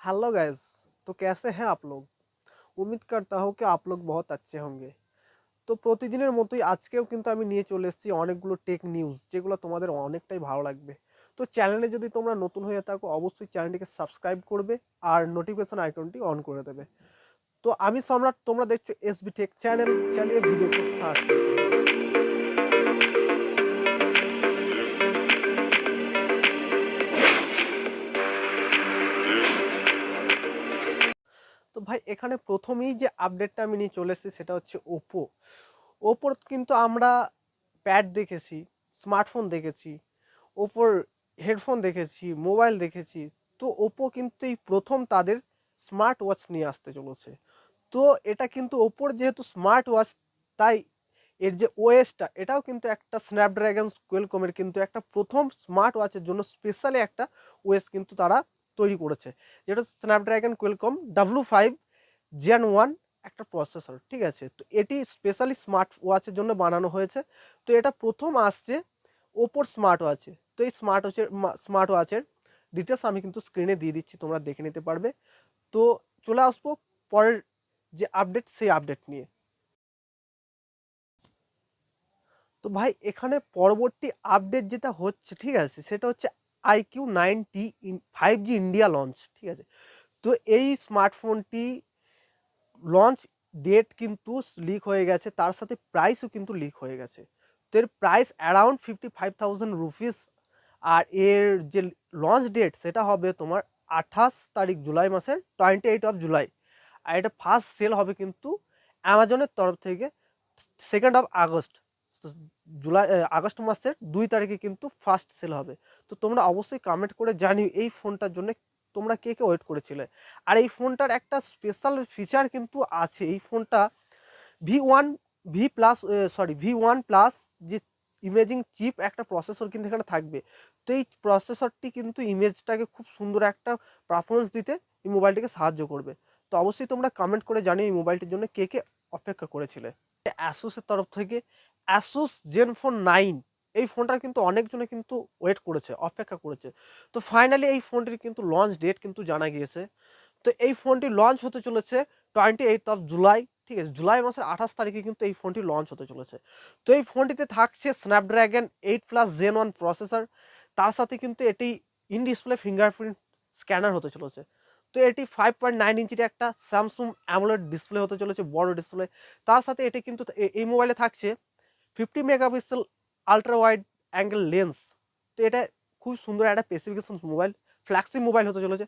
Hello guys. तो कैसे हैं आप लोग? उम्मीद करता हूँ कि आप लोग बहुत अच्छे होंगे। তো প্রতিদিনের মতোই আজকেও কিন্তু আমি নিয়ে চলে এসেছি অনেকগুলো টেক নিউজ, যেগুলো তোমাদের অনেকটাই ভালো লাগবে। তো চ্যানেলে যদি তোমরা নতুন হয়ে থাকো অবশ্যই চ্যানেলটিকে সাবস্ক্রাইব করবে আর নোটিফিকেশন আইকনটি অন করে দেবে। তো আমি সম্রাট, তোমরা দেখছো এসবি টেক চ্যানেল। চালিয়ে ভিডিও को স্টার্ট করতে हैं। তো ভাই এখানে প্রথমেই যে আপডেটটা আমি নিয়ে চলে এসেছি সেটা হচ্ছে ওপো। ওপোর কিন্তু আমরা প্যাড দেখেছি, স্মার্টফোন দেখেছি, ওপোর হেডফোন দেখেছি, মোবাইল দেখেছি। তো ওপো কিন্তু এই প্রথম তাদের স্মার্ট ওয়াচ নিয়ে আসতে চলেছে। তো এটা কিন্তু ওপোর যেহেতু স্মার্ট ওয়াচ, তাই এর যে ওএসটা এটাও কিন্তু একটা স্ন্যাপড্রাগন কোয়েলকমের কিন্তু একটা প্রথম স্মার্ট ওয়াচের জন্য স্পেশালি একটা ওএস কিন্তু তারা তৈরি করেছে, যেটা স্ন্যাপড্রাগন কোয়েলকম W5 Gen 1 একটা প্রসেসর, ঠিক আছে। তো এটি স্পেশালি স্মার্ট ওয়াচের জন্য বানানো হয়েছে। তো এটা প্রথম আসছে ওপোর স্মার্ট ওয়াচে। তো এই স্মার্ট ওয়াচের ডিটেলস আমি কিন্তু স্ক্রিনে দিয়ে দিচ্ছি, তোমরা দেখে নিতে পারবে। তো চলে আসবো পরের যে আপডেট, সেই আপডেট নিয়ে। তো ভাই এখানে পরবর্তী আপডেট যেটা হচ্ছে, ঠিক আছে, সেটা হচ্ছে iQOO 9T 5G India launch, ঠিক আছে। তো এই স্মার্টফোনটি লঞ্চ ডেট কিন্তু লিক হয়ে গেছে, তার সাথে প্রাইসও কিন্তু লিক হয়ে গেছে। তো এর প্রাইস অ্যারাউন্ড 55,000 রুপিস। আর এর যে লঞ্চ ডেট সেটা হবে তোমার 28 তারিখ জুলাই মাসের 28 জুলাই। আর এটা ফার্স্ট সেল হবে কিন্তু অ্যামাজনের তরফ থেকে 2 আগস্ট। জুলাই আগস্ট মাসের 2 তারিখে কিন্তু ফার্স্ট সেল হবে। তো তোমরা অবশ্যই কমেন্ট করে জানিও এই ফোনটার জন্য তোমরা কে কে ওয়েট করেছিলে। আর এই ফোনটার একটা স্পেশাল ফিচার কিন্তু আছে। এই ফোনটা V1 ভি প্লাস V1+ যে ইমেজিং চিপ একটা প্রসেসর কিন্তু এখানে থাকবে। তো এই প্রসেসরটি কিন্তু ইমেজটাকে খুব সুন্দর একটা পারফরমেন্স দিতে এই মোবাইলটিকে সাহায্য করবে। তো অবশ্যই তোমরা কমেন্ট করে জানিও এই মোবাইলটির জন্য কে কে অপেক্ষা করেছিলে। অ্যাসুসের তরফ থেকে Asus Zenfone 9, এই ফোনটার কিন্তু অনেকজনে কিন্তু ওয়েট করেছে, অপেক্ষা করেছে। তো ফাইনালি এই ফোনটির কিন্তু লঞ্চ ডেট কিন্তু জানা গিয়েছে। তো এই ফোনটি লঞ্চ হতে চলেছে 28 জুলাই, ঠিক আছে। জুলাই মাসের 28 তারিখে কিন্তু এই ফোনটি লঞ্চ হতে চলেছে। তো এই ফোনটিতে থাকছে স্ন্যাপড্রাগন 8+ Gen 1 প্রসেসর। তার সাথে কিন্তু এটি ইন ডিসপ্লে ফিঙ্গারপ্রিন্ট স্ক্যানার হতে চলেছে। তো এটি 5.9 ইঞ্চির একটা স্যামসুং অ্যামোলেড ডিসপ্লে হতে চলেছে, বড় ডিসপ্লে। তার সাথে এটি কিন্তু এই মোবাইলে থাকছে 50 megapixel ultra wide angle lens. তো এটা খুব সুন্দর একটা স্পেসিফিকেশন মোবাইল, ফ্ল্যাগশিপ মোবাইল হতে চলেছে।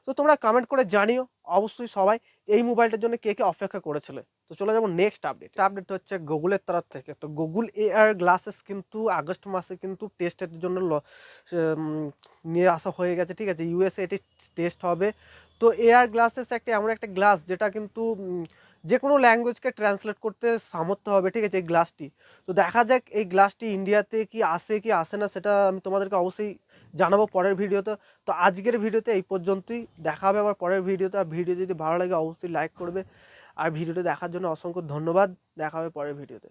তো তোমরা কমেন্ট করে জানিও অবশ্যই সবাই এই মোবাইলটার জন্য কে কে অপেক্ষা করেছিলে। তো চলে যাবো নেক্সট আপডেট। আপডেট হচ্ছে গুগলের তরফ থেকে। তো গুগল এআর গ্লাসেস কিন্তু আগস্ট মাসে কিন্তু টেস্টের জন্য নিয়ে আসা হয়ে গেছে, ঠিক আছে। ইউএসএ এটি টেস্ট হবে। তো এআর গ্লাসেস একটা এমন একটা গ্লাস যেটা কিন্তু যে কোনো ল্যাঙ্গুয়েজকে ট্রান্সলেট করতে সামর্থ্য হবে, ঠিক আছে, এই গ্লাসটি। তো দেখা যাক এই গ্লাসটি ইন্ডিয়াতে কি আসে না, সেটা আমি তোমাদেরকে অবশ্যই জানাবো পরের ভিডিওতে। তো আজকের ভিডিওতে এই পর্যন্তই, দেখা হবে আবার পরের ভিডিওতে। আর ভিডিও যদি ভালো লাগে অবশ্যই লাইক করবে। আর ভিডিওটি দেখার জন্য অসংখ্য ধন্যবাদ। দেখা হবে পরের ভিডিওতে।